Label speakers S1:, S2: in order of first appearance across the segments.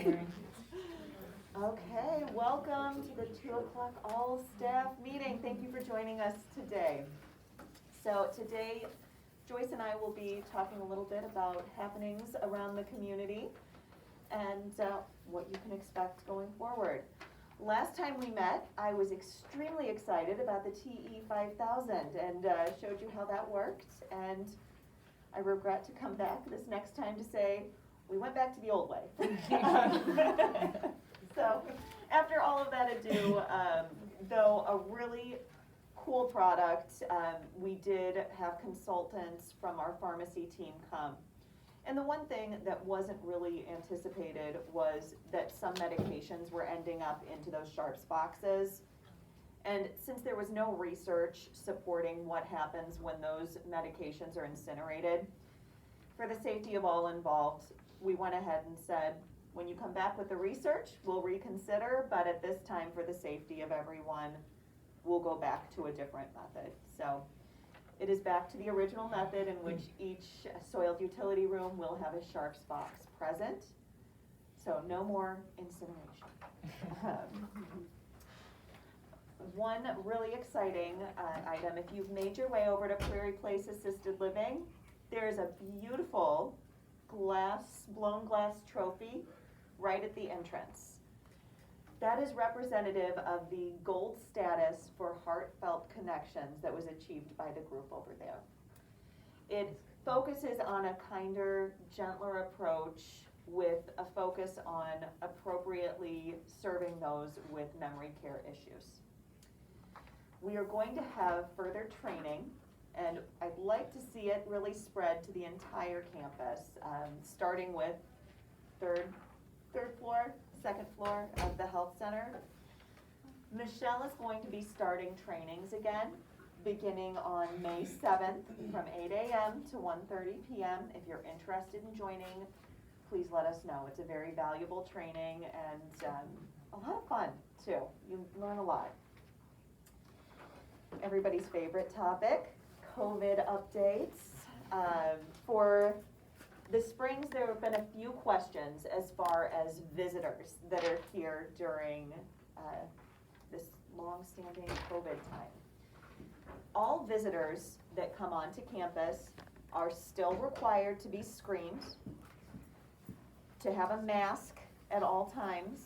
S1: Okay, welcome to the 2 o'clock all staff meeting. Thank you for joining us today. So today, Joyce and I will be talking a little bit about happenings around the community and what you can expect going forward. Last time we met, I was extremely excited about the TE 5000 and showed you how that worked. And I regret to come back this next time to say, we went back to the old way. So after all of that ado, though a really cool product, we did have consultants from our pharmacy team come. And the one thing that wasn't really anticipated was that some medications were ending up into those sharps boxes. And since there was no research supporting what happens when those medications are incinerated, for the safety of all involved, we went ahead and said, when you come back with the research, we'll reconsider, but at this time, for the safety of everyone, we'll go back to a different method. So it is back to the original method in which each soiled utility room will have a sharps box present. So no more incineration. One really exciting item, if you've made your way over to Prairie Place Assisted Living, there's a beautiful blown glass trophy right at the entrance. That is representative of the gold status for heartfelt connections that was achieved by the group over there. It focuses on a kinder, gentler approach with a focus on appropriately serving those with memory care issues. We are going to have further training, and I'd like to see it really spread to the entire campus, starting with third floor, second floor of the health center. Michelle is going to be starting trainings again, beginning on May 7th from 8 a.m. to 1:30 p.m. If you're interested in joining, please let us know. It's a very valuable training and a lot of fun too. You learn a lot. Everybody's favorite topic, COVID updates. For the Springs, there have been a few questions as far as visitors that are here during this long-standing COVID time. All visitors that come onto campus are still required to be screened, to have a mask at all times,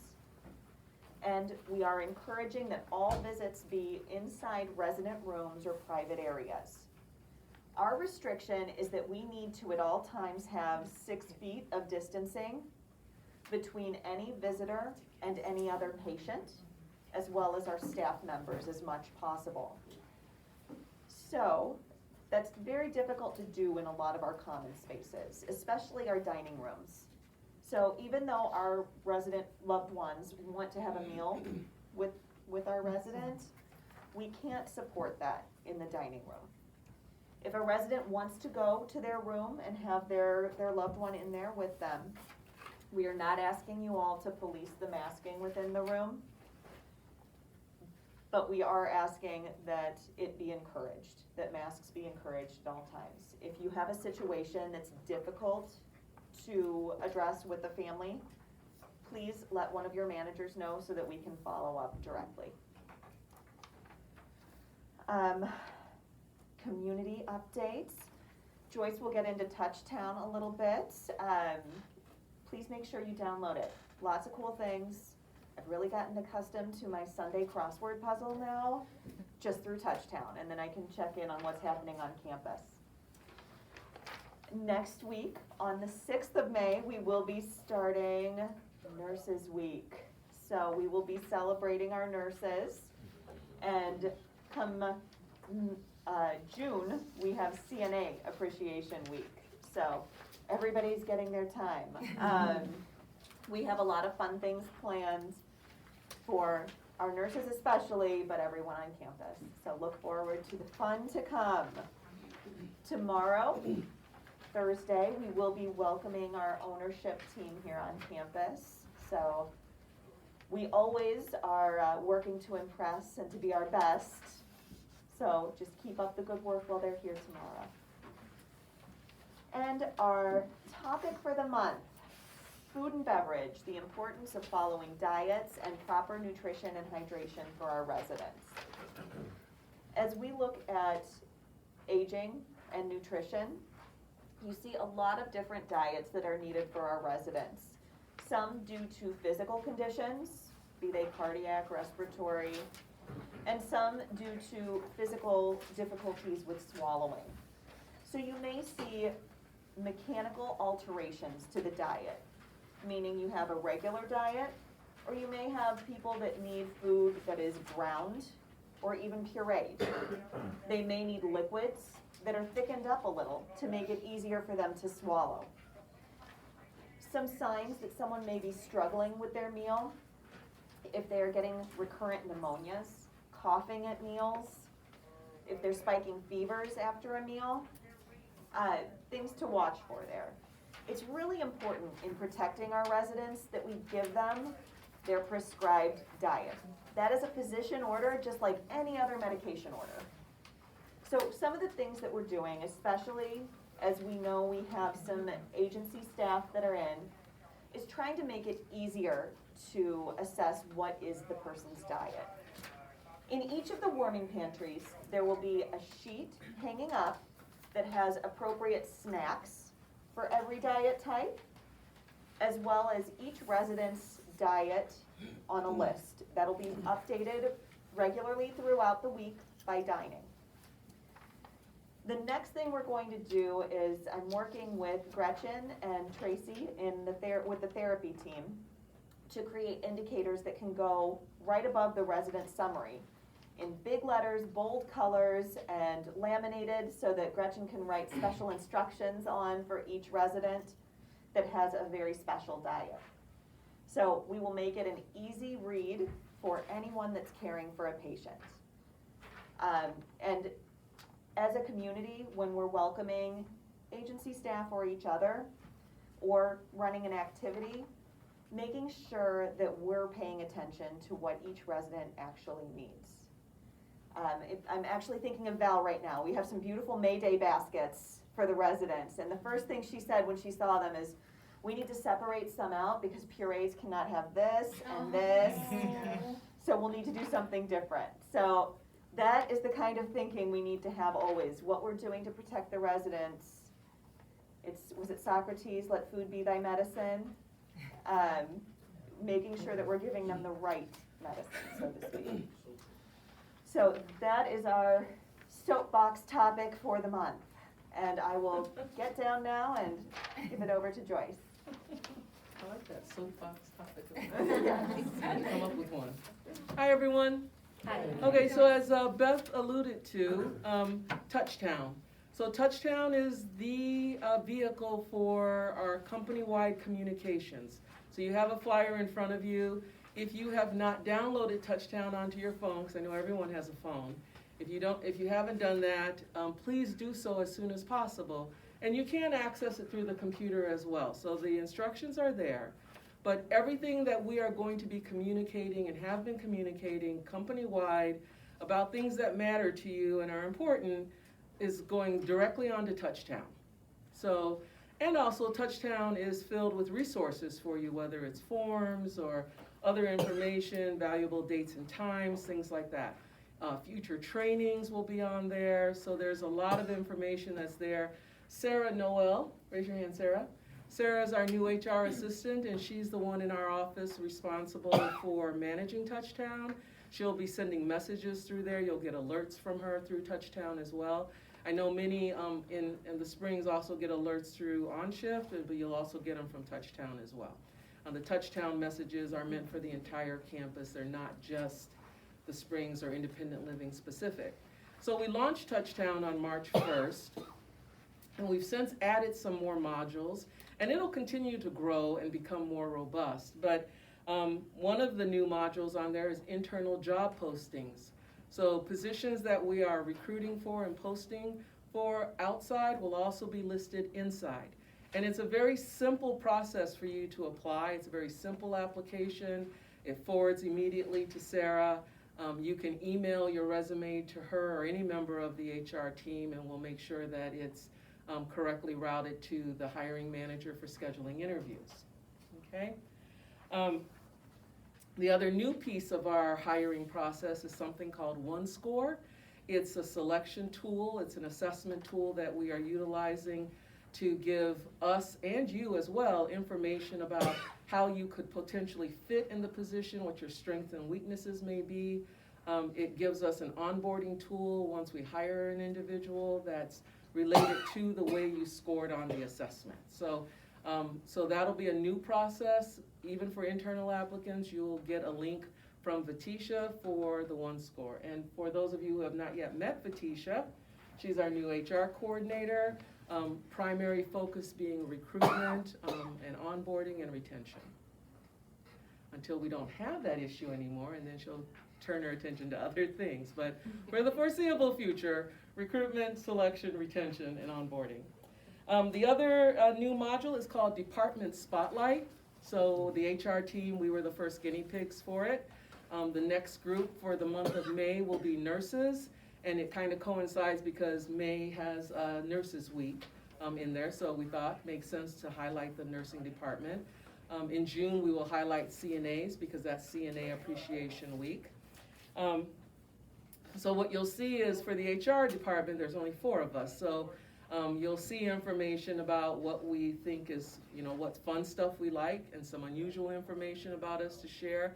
S1: and we are encouraging that all visits be inside resident rooms or private areas. Our restriction is that we need to at all times have 6 feet of distancing between any visitor and any other patient, as well as our staff members as much possible. So that's very difficult to do in a lot of our common spaces, especially our dining rooms. So even though our resident loved ones want to have a meal with our resident, we can't support that in the dining room. If a resident wants to go to their room and have their loved one in there with them, we are not asking you all to police the masking within the room, but we are asking that it be encouraged, that masks be encouraged at all times. If you have a situation that's difficult to address with the family, please let one of your managers know so that we can follow up directly. Community updates. Joyce will get into Touchtown a little bit. Please make sure you download it. Lots of cool things. I've really gotten accustomed to my Sunday crossword puzzle now, just through Touchtown, and then I can check in on what's happening on campus. Next week, on the 6th of May, we will be starting Nurses Week. So we will be celebrating our nurses, and come June, we have CNA Appreciation Week. So everybody's getting their time. We have a lot of fun things planned for our nurses especially, but everyone on campus. So look forward to the fun to come. Tomorrow, Thursday, we will be welcoming our ownership team here on campus. So we always are working to impress and to be our best. So just keep up the good work while they're here tomorrow. And our topic for the month food and beverage, the importance of following diets and proper nutrition and hydration for our residents. As we look at aging and nutrition, you see a lot of different diets that are needed for our residents. Some due to physical conditions, be they cardiac, respiratory, and some due to physical difficulties with swallowing. So you may see mechanical alterations to the diet, meaning you have a regular diet, or you may have people that need food that is ground or even pureed. They may need liquids that are thickened up a little to make it easier for them to swallow. Some signs that someone may be struggling with their meal: if they're getting recurrent pneumonias, coughing at meals, if they're spiking fevers after a meal, things to watch for there. It's really important in protecting our residents that we give them their prescribed diet. That is a physician order, just like any other medication order. So some of the things that we're doing, especially as we know we have some agency staff that are in, is trying to make it easier to assess what is the person's diet. In each of the warming pantries, there will be a sheet hanging up that has appropriate snacks for every diet type, as well as each resident's diet on a list. That'll be updated regularly throughout the week by dining. The next thing we're going to do is I'm working with Gretchen and Tracy with the therapy team to create indicators that can go right above the resident summary in big letters, bold colors, and laminated so that Gretchen can write special instructions on for each resident that has a very special diet. So we will make it an easy read for anyone that's caring for a patient. And as a community, when we're welcoming agency staff or each other, or running an activity, making sure that we're paying attention to what each resident actually needs. I'm actually thinking of Val right now. We have some beautiful May Day baskets for the residents, and the first thing she said when she saw them is, we need to separate some out because purees cannot have this and this, so we'll need to do something different. So that is the kind of thinking we need to have always. What we're doing to protect the residents, was it Socrates, let food be thy medicine? Making sure that we're giving them the right medicine, so to speak. So that is our soapbox topic for the month. And I will get down now and give it over to Joyce.
S2: I like that soapbox topic.
S1: Yes.
S2: Come up with one. Hi, everyone.
S1: Hi.
S2: Okay, so as Beth alluded to, Touchtown. So Touchtown is the vehicle for our company-wide communications. So you have a flyer in front of you. If you have not downloaded Touchtown onto your phone, because I know everyone has a phone, if you haven't done that, please do so as soon as possible. And you can access it through the computer as well. So the instructions are there. But everything that we are going to be communicating and have been communicating company-wide about things that matter to you and are important is going directly onto Touchtown. So, and also Touchtown is filled with resources for you, whether it's forms or other information, valuable dates and times, things like that. Future trainings will be on there, so there's a lot of information that's there. Sarah Noel, raise your hand, Sarah. Sarah's our new HR assistant, and she's the one in our office responsible for managing Touchtown. She'll be sending messages through there. You'll get alerts from her through Touchtown as well. I know many in the Springs also get alerts through OnShift, but you'll also get them from Touchtown as well. The Touchtown messages are meant for the entire campus. They're not just the Springs or independent living specific. So we launched Touchtown on March 1st, and we've since added some more modules, and it'll continue to grow and become more robust. But one of the new modules on there is internal job postings. So positions that we are recruiting for and posting for outside will also be listed inside. And it's a very simple process for you to apply. It's a very simple application. It forwards immediately to Sarah. You can email your resume to her or any member of the HR team, and we'll make sure that it's correctly routed to the hiring manager for scheduling interviews. okay? The other new piece of our hiring process is something called OneScore. It's a selection tool, it's an assessment tool that we are utilizing to give us and you as well information about how you could potentially fit in the position, what your strengths and weaknesses may be. It gives us an onboarding tool once we hire an individual that's related to the way you scored on the assessment. So that'll be a new process. Even for internal applicants, you'll get a link from Vatisha for the OneScore. And for those of you who have not yet met Vatisha, she's our new HR coordinator, primary focus being recruitment and onboarding and retention. Until we don't have that issue anymore, and then she'll turn her attention to other things. But for the foreseeable future, recruitment, selection, retention, and onboarding. The other new module is called Department Spotlight. So the HR team, we were the first guinea pigs for it. The next group for the month of May will be nurses, and it kind of coincides because May has Nurses Week in there, so we thought it makes sense to highlight the nursing department. In June, we will highlight CNAs because that's CNA Appreciation Week. So what you'll see is for the HR department, there's only 4 of us, so you'll see information about what we think is, what fun stuff we like and some unusual information about us to share,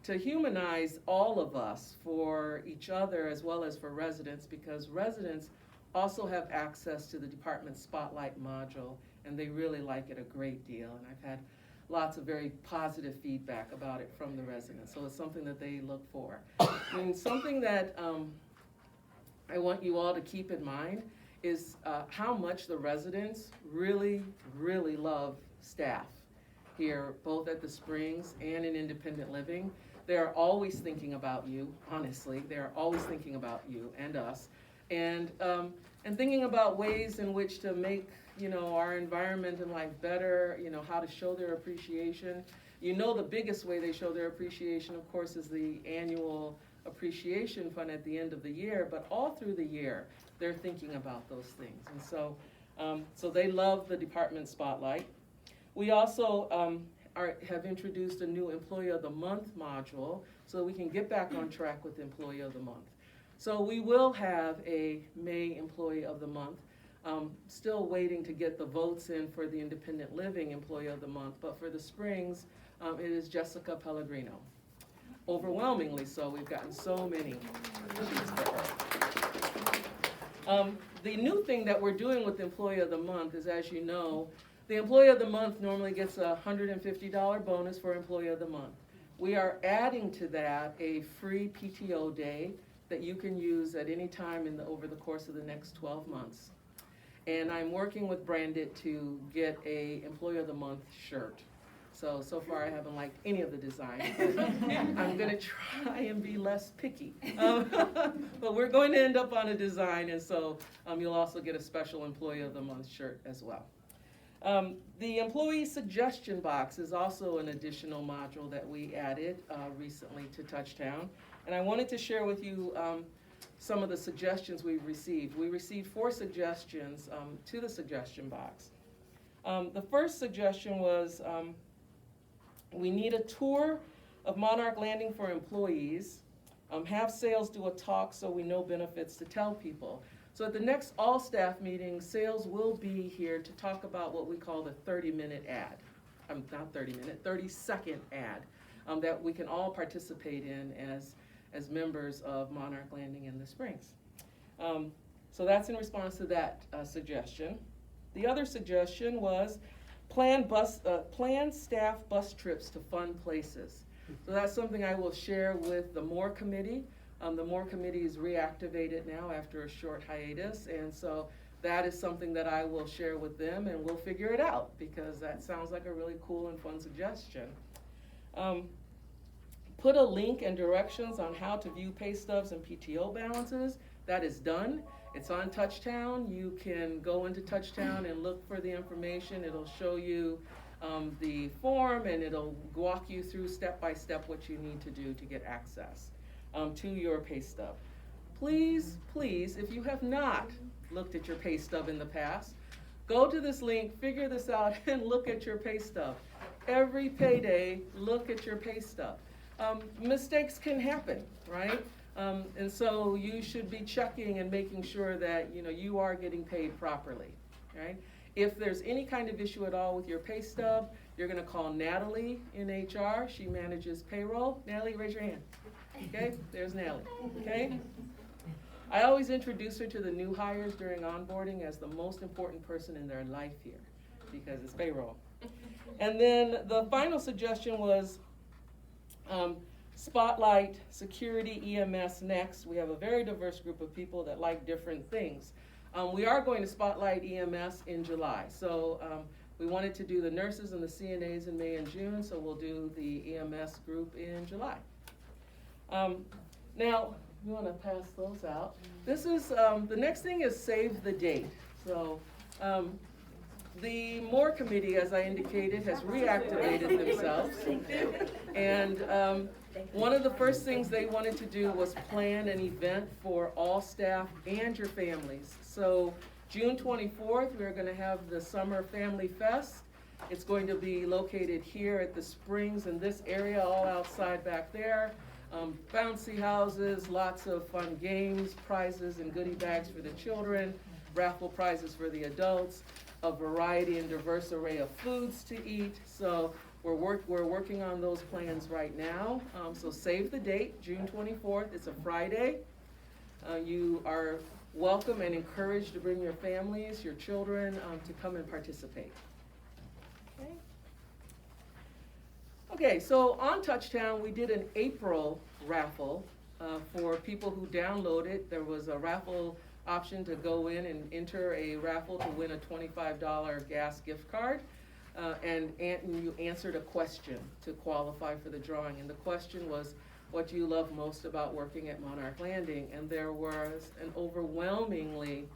S2: to humanize all of us for each other as well as for residents, because residents also have access to the Department Spotlight module, and they really like it a great deal. And I've had lots of very positive feedback about it from the residents, so it's something that they look for. And something that I want you all to keep in mind is how much the residents really, really love staff here, both at the Springs and in independent living. They're always thinking about you, honestly. They're always thinking about you and us, and thinking about ways in which to make our environment and life better. How to show their appreciation. The biggest way they show their appreciation, of course, is the annual appreciation fund at the end of the year. But all through the year, they're thinking about those things, and so they love the Department Spotlight. We also have introduced a new Employee of the Month module so we can get back on track with Employee of the Month. So we will have a May Employee of the Month. Still waiting to get the votes in for the Independent Living Employee of the Month, but for the Springs, it is Jessica Pellegrino. Overwhelmingly so, we've gotten so many sheets for her. The new thing that we're doing with Employee of the Month is, as you know, the Employee of the Month normally gets a $150 bonus for Employee of the Month. We are adding to that a free PTO day that you can use at any time over the course of the next 12 months. And I'm working with Brandit to get a Employee of the Month shirt. So far I haven't liked any of the designs, but I'm gonna try and be less picky. But we're going to end up on a design, and so you'll also get a special Employee of the Month shirt as well. The employee suggestion box is also an additional module that we added recently to Touchtown. And I wanted to share with you some of the suggestions we've received. We received 4 suggestions to the suggestion box. The first suggestion was we need a tour of Monarch Landing for employees, have sales do a talk so we know benefits to tell people. So at the next all-staff meeting, sales will be here to talk about what we call the 30-minute ad. Not 30-minute, 30-second ad that we can all participate in as members of Monarch Landing in the Springs. So that's in response to that suggestion. The other suggestion was plan staff bus trips to fun places. So that's something I will share with the MORE Committee. The MORE Committee is reactivated now after a short hiatus, and so that is something that I will share with them, and we'll figure it out, because that sounds like a really cool and fun suggestion. Put a link and directions on how to view pay stubs and PTO balances. That is done. It's on Touchtown. You can go into Touchtown and look for the information. It'll show you the form, and it'll walk you through step by step what you need to do to get access to your pay stub. Please, please, if you have not looked at your pay stub in the past, go to this link, figure this out, and look at your pay stub. every payday, look at your pay stub. Mistakes can happen, right? And so you should be checking and making sure that, you are getting paid properly, right? If there's any kind of issue at all with your pay stub, you're gonna call Natalie in HR. She manages payroll. Natalie, raise your hand. Okay, there's Natalie, okay? I always introduce her to the new hires during onboarding as the most important person in their life here, because it's payroll. And then the final suggestion was spotlight security EMS next. We have a very diverse group of people that like different things. We are going to spotlight EMS in July. So we wanted to do the nurses and the CNAs in May and June, so we'll do the EMS group in July. Now, you want to pass those out. This is, the next thing is save the date. So the MORE committee, as I indicated, has reactivated themselves. And one of the first things they wanted to do was plan an event for all staff and your families. So June 24th, we're going to have the Summer Family Fest. It's going to be located here at the Springs in this area, all outside back there. Bouncy houses, lots of fun games, prizes and goodie bags for the children, raffle prizes for the adults, a variety and diverse array of foods to eat. So we're working on those plans right now. So save the date, June 24th. It's a Friday. You are welcome and encouraged to bring your families, your children, to come and participate. Okay, so on Touchtown, we did an April raffle for people who downloaded. There was a raffle option to go in and enter a raffle to win a $25 gas gift card. And you answered a question to qualify for the drawing. And the question was, what do you love most about working at Monarch Landing? And there was an overwhelmingly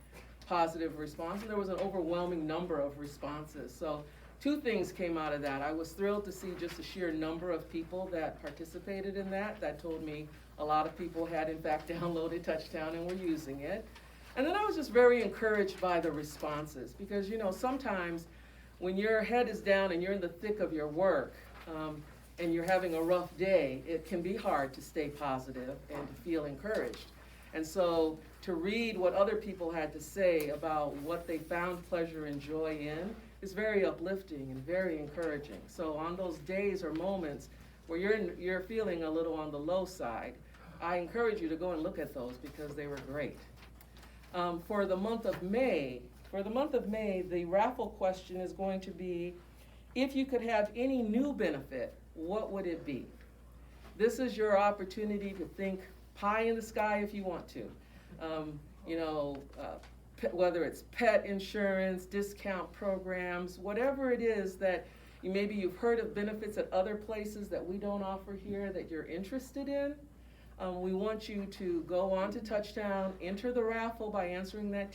S2: positive response, and there was an overwhelming number of responses. So two things came out of that. I was thrilled to see just the sheer number of people that participated in that. That told me a lot of people had in fact downloaded Touchtown and were using it. And then I was just very encouraged by the responses, because sometimes when your head is down and you're in the thick of your work, and you're having a rough day, it can be hard to stay positive and to feel encouraged. And so to read what other people had to say about what they found pleasure and joy in is very uplifting and very encouraging. So on those days or moments where you're feeling a little on the low side, I encourage you to go and look at those because they were great. For the month of May, the raffle question is going to be, if you could have any new benefit, what would it be? This is your opportunity to think pie in the sky if you want to. Whether it's pet insurance, discount programs, whatever it is that maybe you've heard of benefits at other places that we don't offer here that you're interested in. We want you to go on to Touchtown, enter the raffle by answering that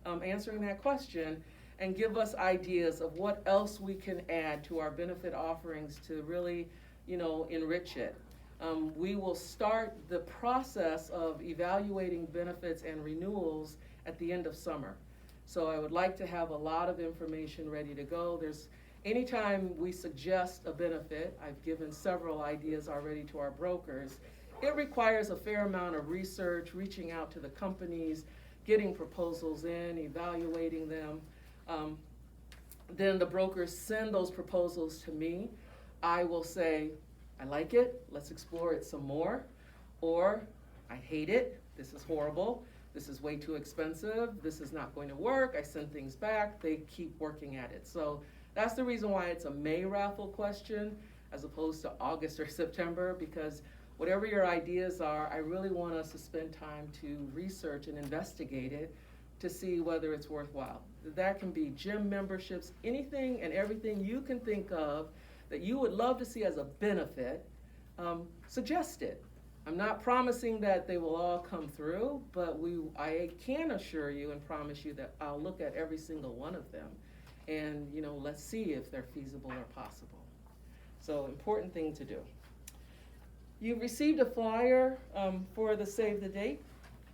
S2: answering that question, and give us ideas of what else we can add to our benefit offerings to really, enrich it. We will start the process of evaluating benefits and renewals at the end of summer. So I would like to have a lot of information ready to go. Anytime we suggest a benefit, I've given several ideas already to our brokers, it requires a fair amount of research, reaching out to the companies, getting proposals in, evaluating them. Then the brokers send those proposals to me. I will say, I like it, let's explore it some more. Or, I hate it, this is horrible, this is way too expensive, this is not going to work, I send things back, they keep working at it. So that's the reason why it's a May raffle question as opposed to August or September, because whatever your ideas are, I really want us to spend time to research and investigate it to see whether it's worthwhile. That can be gym memberships, anything and everything you can think of that you would love to see as a benefit, suggest it. I'm not promising that they will all come through, but I can assure you and promise you that I'll look at every single one of them and let's see if they're feasible or possible. So important thing to do. You received a flyer for the Save the Date.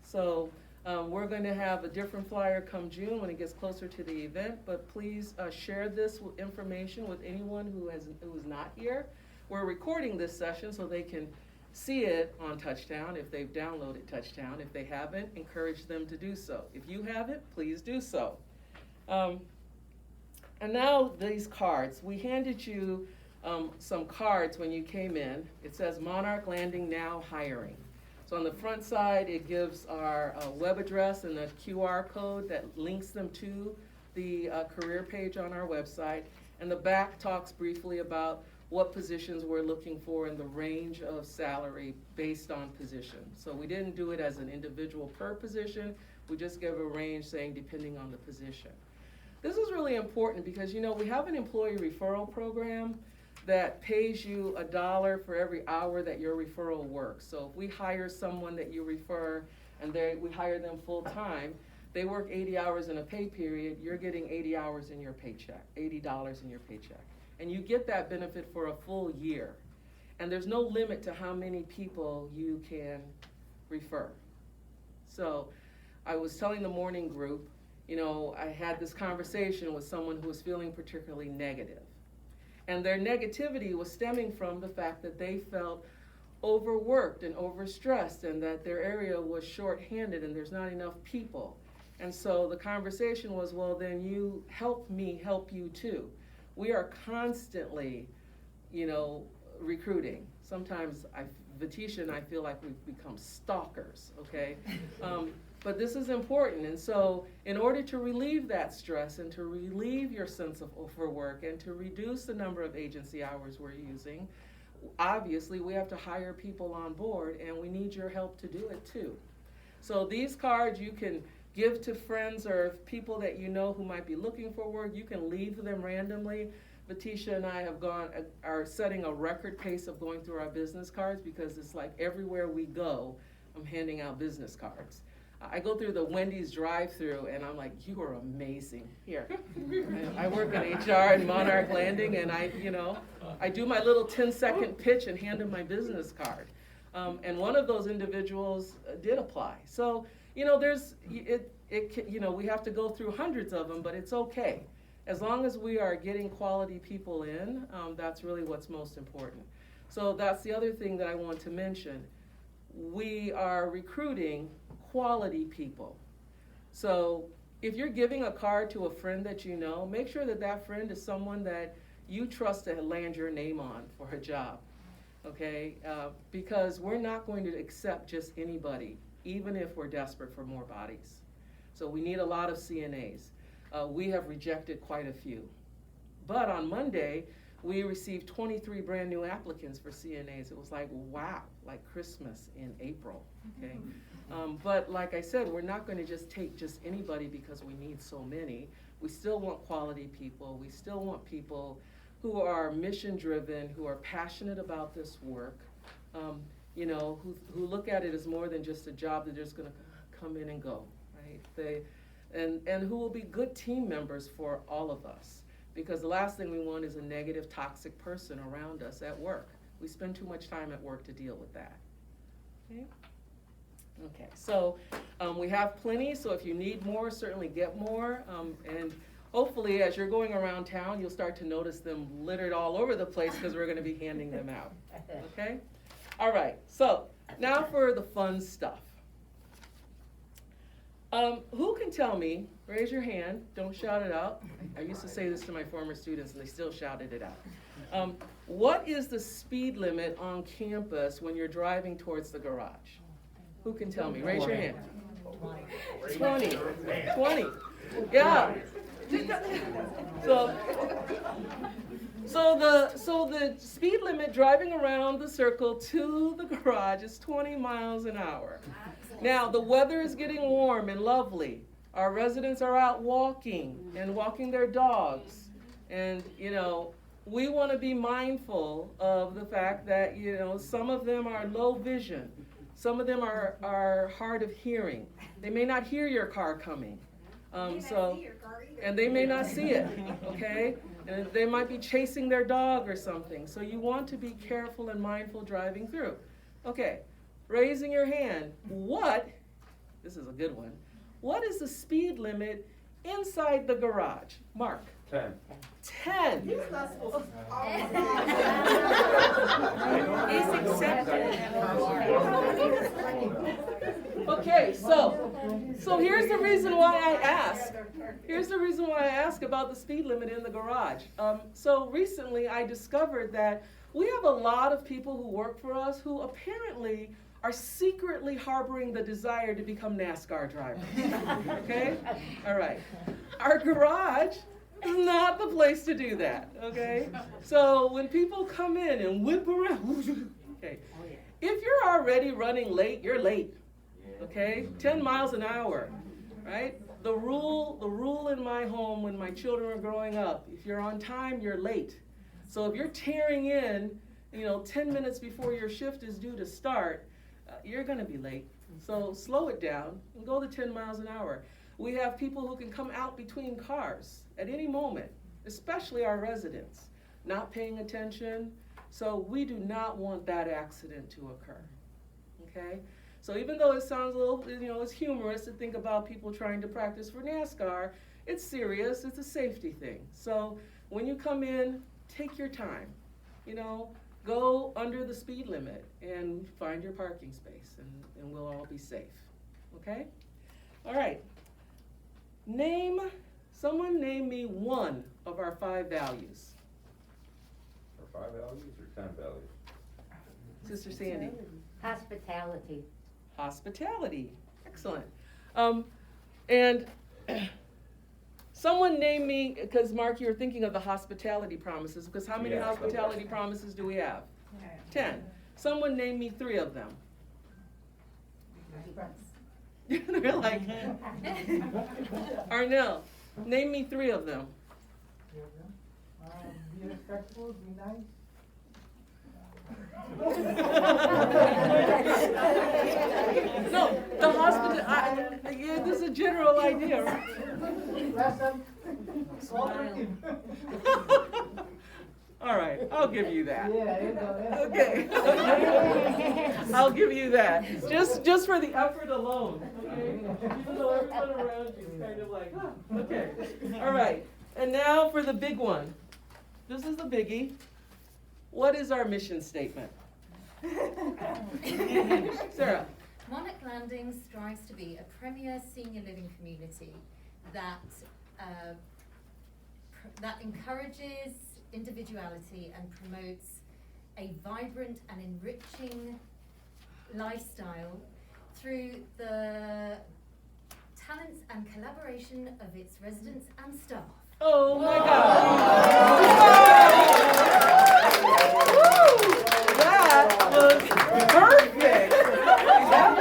S2: So We're going to have a different flyer come June when it gets closer to the event, but please share this information with anyone who is not here. We're recording this session so they can see it on Touchdown if they've downloaded Touchdown. If they haven't, encourage them to do so. If you haven't, please do so. And now these cards. We handed you some cards when you came in. It says Monarch Landing Now Hiring. So on the front side, it gives our web address and a QR code that links them to the career page on our website. And the back talks briefly about what positions we're looking for and the range of salary based on position. So we didn't do it as an individual per position. We just gave a range saying depending on the position. This is really important because, you know, we have an employee referral program that pays you $1 for every hour that your referral works. So if we hire someone that you refer and we hire them full time, they work 80 hours in a pay period, you're getting 80 hours in your paycheck, $80 in your paycheck. And you get that benefit for a full year. And there's no limit to how many people you can refer. So I was telling the morning group, you know, I had this conversation with someone who was feeling particularly negative. And their negativity was stemming from the fact that they felt overworked and overstressed and that their area was shorthanded and there's not enough people. And so the conversation was, well, then you help me help you too. We are constantly, you know, recruiting. Sometimes Vatisha and I feel like we've become stalkers, okay? But this is important, and so in order to relieve that stress and to relieve your sense of overwork and to reduce the number of agency hours we're using, obviously we have to hire people on board, and we need your help to do it too. So these cards you can give to friends or people that you know who might be looking for work. You can leave them randomly. Vatisha and I are setting a record pace of going through our business cards because it's like everywhere we go, I'm handing out business cards. I go through the Wendy's drive-through and I'm like, you are amazing. Here, I work in HR in Monarch Landing, and I do my little 10-second pitch and hand them my business card. And one of those individuals did apply. So, you know, we have to go through hundreds of them, but it's okay. As long as we are getting quality people in, that's really what's most important. So that's the other thing that I want to mention. We are recruiting quality people. So if you're giving a card to a friend that you know, make sure that that friend is someone that you trust to land your name on for a job, okay? Because we're not going to accept just anybody, even if we're desperate for more bodies. So we need a lot of CNAs. We have rejected quite a few. But on Monday, we received 23 brand new applicants for CNAs. It was like, wow, like Christmas in April, okay? But like I said, we're not going to just take just anybody because we need so many. We still want quality people. We still want people who are mission driven, who are passionate about this work, who look at it as more than just a job that they're just going to come in and go, right? And who will be good team members for all of us. Because the last thing we want is a negative, toxic person around us at work. We spend too much time at work to deal with that. Okay, so we have plenty, so if you need more, certainly get more. And hopefully, as you're going around town, you'll start to notice them littered all over the place because we're going to be handing them out. Okay? All right, so now for the fun stuff. Who can tell me, raise your hand, don't shout it out. I used to say this to my former students and they still shouted it out. What is the speed limit on campus when you're driving towards the garage? Who can tell me? Raise your hand. 20. Yeah. So the speed limit driving around the circle to the garage is 20 miles an hour. Now, the weather is getting warm and lovely. Our residents are out walking and walking their dogs. And, we want to be mindful of the fact that, some of them are low vision. Some of them are hard of hearing. They may not hear your car coming. And they may not see it, okay? And they might be chasing their dog or something. So you want to be careful and mindful driving through. Okay. Raising your hand, what, This is a good one. What is the speed limit inside the garage? Mark.
S3: 10.
S2: 10.
S1: He's not supposed to.
S4: It's accepted.
S2: Okay, so here's the reason why I ask. Here's the reason why I ask about the speed limit in the garage. So recently I discovered that we have a lot of people who work for us who apparently are secretly harboring the desire to become NASCAR drivers. Okay? All right. Our garage is not the place to do that. Okay? So when people come in and whip around, okay, if you're already running late, you're late. Okay? 10 miles an hour, right? The rule in my home when my children were growing up, if you're on time, you're late. So if you're tearing in, 10 minutes before your shift is due to start, you're gonna be late. So slow it down and go to 10 miles an hour. We have people who can come out between cars at any moment, especially our residents, not paying attention. So we do not want that accident to occur, okay? So even though it sounds a little, it's humorous to think about people trying to practice for NASCAR, it's serious, it's a safety thing. So when you come in, take your time, go under the speed limit and find your parking space and we'll all be safe, okay? All right, someone name me one of our 5 values.
S3: Or 5 values or 10 values?
S2: Sister Sandy.
S4: Hospitality.
S2: Hospitality, excellent. And someone name me, because Mark, you were thinking of the hospitality promises, because how many
S3: Yeah.
S2: hospitality promises do we have? 10. Someone name me 3 of them. They're like, Arnell, name me 3 of them.
S5: Be respectful, be nice.
S2: No, the hospital, this is a general idea, right?
S5: Pleasant, cooperative.
S2: All right, I'll give you that.
S5: Yeah, there you go.
S2: Okay. I'll give you that. Just for the effort alone, okay? Even though everyone around you is kind of like, okay. All right, and now for the big one. This is the biggie. What is our mission statement? Sarah.
S6: Monarch Landing strives to be a premier senior living community that that encourages individuality and promotes a vibrant and enriching lifestyle through the talents and collaboration of its residents and staff.
S2: Oh my God. That was perfect. That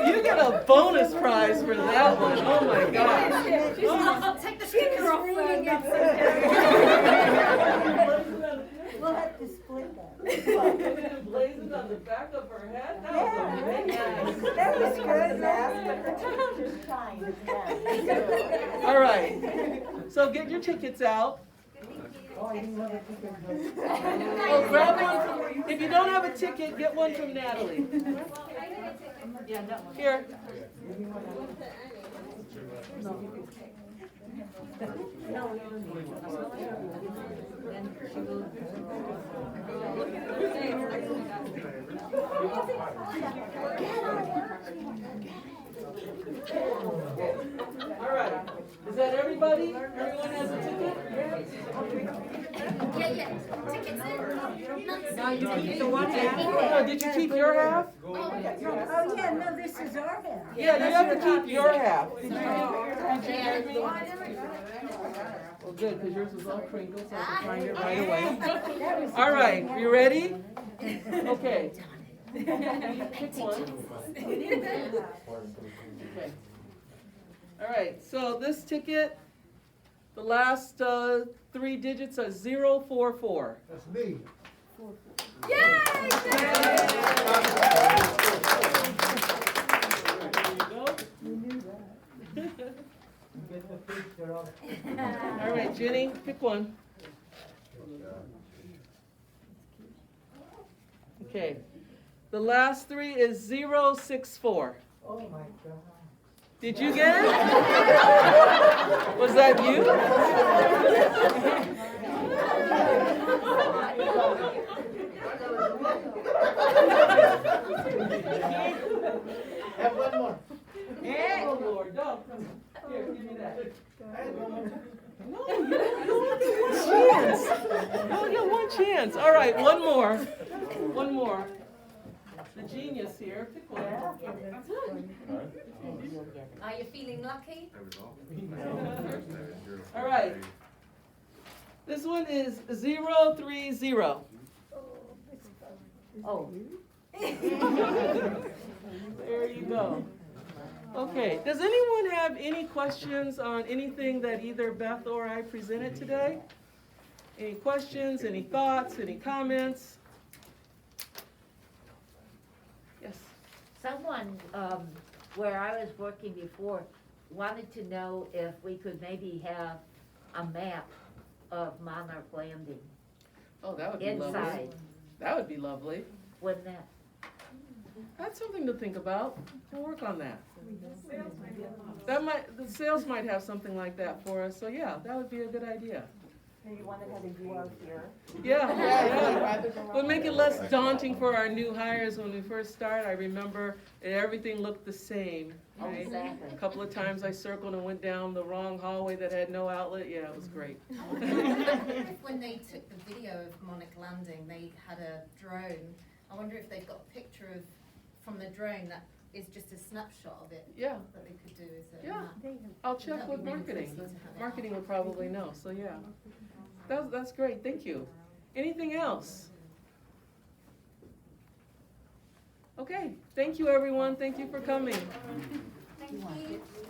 S2: You get a bonus prize for that one. Oh my God.
S6: I'll take the sticker off.
S4: We'll have to split that.
S2: Blazing on the back of her head. That was amazing.
S4: That was good.
S2: All right. So get your tickets out.
S5: Oh, you didn't have a ticket.
S2: Oh, grab one from, if you don't have a ticket, get one from Natalie. Here. All right. Is that everybody? Everyone has a ticket?
S6: Yeah. Tickets in.
S4: No, you keep the one half.
S2: Oh, did you keep your half?
S4: Oh, yeah, no, this is our half.
S2: Yeah, you have to keep your half. Well, good, because yours was all crinkled, so I can find it right away. All right, you ready? Okay. Pick one. Okay. All right, so this ticket, the last 3 digits are 044.
S5: That's me.
S6: Yay!
S2: There you go.
S5: get the picture of.
S2: All right, Jenny, pick one. Okay, the last three is 064.
S5: Oh my God.
S2: Did you get it? Was that you?
S5: Have one more.
S2: Oh, Lord, no. Here, give me that. No, you only get one chance. All right, one more. One more. The genius here, pick one.
S6: Are you feeling lucky?
S2: All right. This one is 030.
S4: Oh.
S2: There you go. Okay, does anyone have any questions on anything that either Beth or I presented today? Any questions, any thoughts, any comments? Yes.
S7: Someone, where I was working before, wanted to know if we could maybe have a map of Monarch Landing
S2: Oh, that would be lovely.
S7: inside.
S2: That would be lovely.
S7: Wouldn't that?
S2: That's something to think about. We'll work on that. The sales might have something like that for us, so yeah, that would be a good idea.
S1: Maybe one that has a view out here.
S2: Yeah. Would make it less daunting for our new hires when we first start. I remember everything looked the same, right?
S7: Exactly.
S2: A couple of times I circled and went down the wrong hallway that had no outlet. Yeah, it was great.
S6: I wonder if when they took the video of Monarch Landing, they had a drone. I wonder if they've got a picture of from the drone that is just a snapshot of it
S2: Yeah,
S6: that they could do as a
S2: Yeah.
S6: map.
S2: I'll check with
S6: That'd be really
S2: marketing.
S6: easy to have it.
S2: Marketing would probably know, so yeah. That's great, thank you. Anything else? Okay, thank you everyone, thank you for coming.